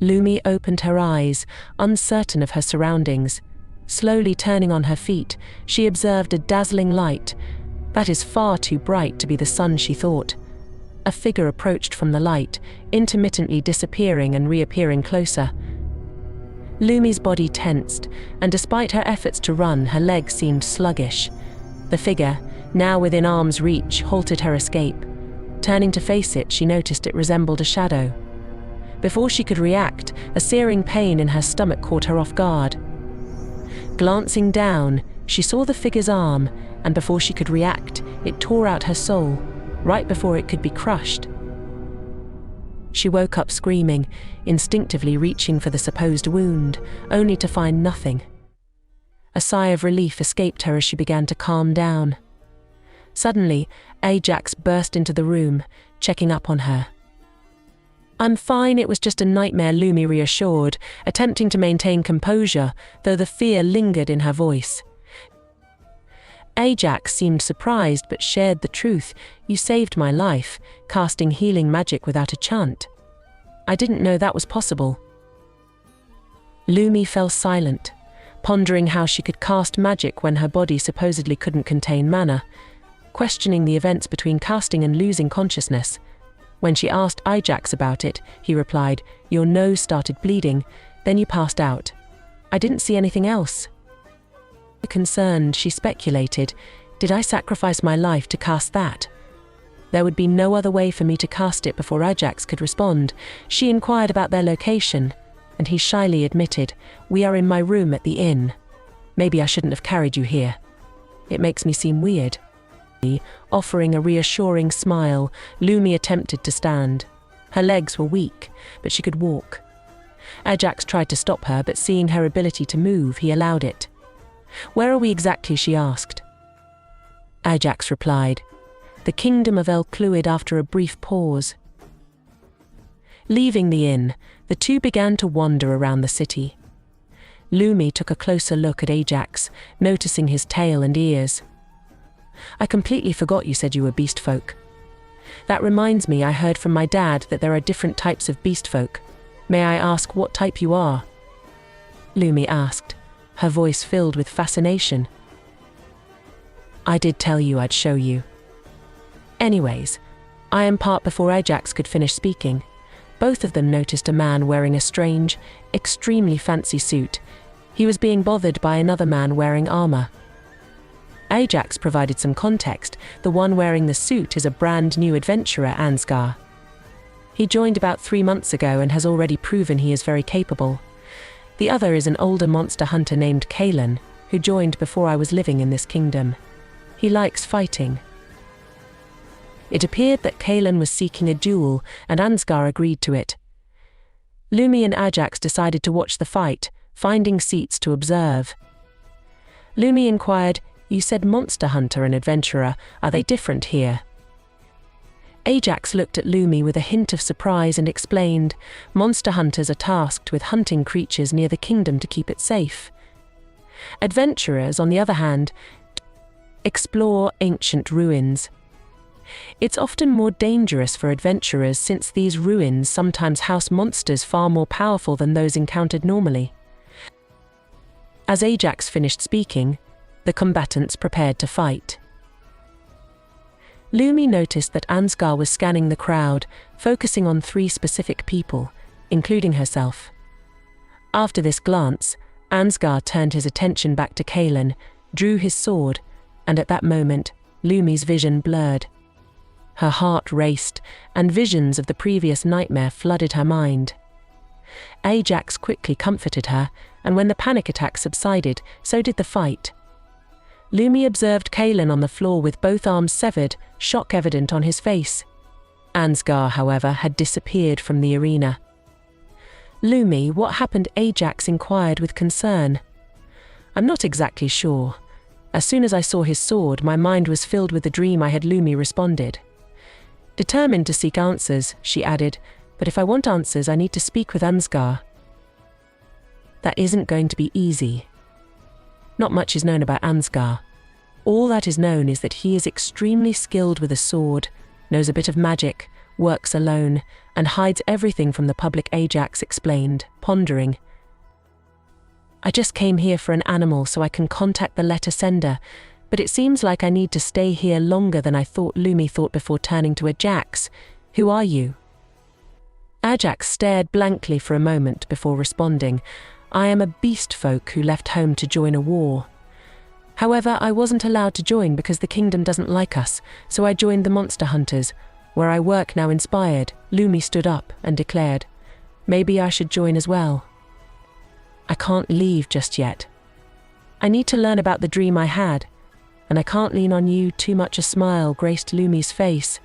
Lumi opened her eyes, uncertain of her surroundings. Slowly turning on her feet, she observed a dazzling light. That is far too bright to be the sun, she thought. A figure approached from the light, intermittently disappearing and reappearing closer. Lumi's body tensed, and despite her efforts to run, her legs seemed sluggish. The figure, now within arm's reach, halted her escape. Turning to face it, she noticed it resembled a shadow. Before she could react, a searing pain in her stomach caught her off guard. Glancing down, she saw the figure's arm, and before she could react, it tore out her soul, right before it could be crushed. She woke up screaming, instinctively reaching for the supposed wound, only to find nothing. A sigh of relief escaped her as she began to calm down. Suddenly, Ajax burst into the room, checking up on her. "I'm fine, it was just a nightmare," Lumi reassured, attempting to maintain composure, though the fear lingered in her voice. Ajax seemed surprised but shared the truth. "You saved my life, casting healing magic without a chant. I didn't know that was possible." Lumi fell silent, pondering how she could cast magic when her body supposedly couldn't contain mana, questioning the events between casting and losing consciousness. When she asked Ajax about it, he replied, "Your nose started bleeding, then you passed out. I didn't see anything else." Concerned, she speculated, "Did I sacrifice my life to cast that?" There would be no other way for me to cast it before Ajax could respond. She inquired about their location, and he shyly admitted, "We are in my room at the inn. Maybe I shouldn't have carried you here. It makes me seem weird." Offering a reassuring smile, Lumi attempted to stand. Her legs were weak, but she could walk. Ajax tried to stop her, but seeing her ability to move, he allowed it. "Where are we exactly?" she asked. Ajax replied, "The kingdom of El-Cluid," after a brief pause. Leaving the inn, the two began to wander around the city. Lumi took a closer look at Ajax, noticing his tail and ears. "I completely forgot you said you were beast folk. That reminds me, I heard from my dad that there are different types of beast folk. May I ask what type you are?" Lumi asked, her voice filled with fascination. "I did tell you I'd show you. Anyways, I am part." Before Ajax could finish speaking, both of them noticed a man wearing a strange, extremely fancy suit. He was being bothered by another man wearing armor. Ajax provided some context. The one wearing the suit is a brand new adventurer, Ansgar. He joined about 3 months ago and has already proven he is very capable. The other is an older monster hunter named Kalen, who joined before I was living in this kingdom. He likes fighting. It appeared that Kalen was seeking a duel, and Ansgar agreed to it. Lumi and Ajax decided to watch the fight, finding seats to observe. Lumi inquired, "You said monster hunter and adventurer, are they different here?" Ajax looked at Lumi with a hint of surprise and explained, "Monster hunters are tasked with hunting creatures near the kingdom to keep it safe. Adventurers, on the other hand, explore ancient ruins. It's often more dangerous for adventurers since these ruins sometimes house monsters far more powerful than those encountered normally." As Ajax finished speaking, the combatants prepared to fight. Lumi noticed that Ansgar was scanning the crowd, focusing on 3 specific people, including herself. After this glance, Ansgar turned his attention back to Kalen, drew his sword, and at that moment, Lumi's vision blurred. Her heart raced, and visions of the previous nightmare flooded her mind. Ajax quickly comforted her, and when the panic attack subsided, so did the fight. Lumi observed Kalen on the floor with both arms severed, shock evident on his face. Ansgar, however, had disappeared from the arena. "Lumi, what happened?" Ajax inquired with concern. "I'm not exactly sure. As soon as I saw his sword, my mind was filled with the dream I had." Lumi responded. Determined to seek answers, she added, "But if I want answers, I need to speak with Ansgar." "That isn't going to be easy. Not much is known about Ansgar. All that is known is that he is extremely skilled with a sword, knows a bit of magic, works alone, and hides everything from the public, Ajax explained, pondering. I just came here for an animal so I can contact the letter sender, but it seems like I need to stay here longer than I thought, Lumi thought before turning to Ajax. Who are you? Ajax stared blankly for a moment before responding. I am a beast folk who left home to join a war. However, I wasn't allowed to join because the kingdom doesn't like us, so I joined the monster hunters, where I work now. Inspired, Lumi stood up and declared, maybe I should join as well. I can't leave just yet. I need to learn about the dream I had, and I can't lean on you too much. A smile graced Lumi's face.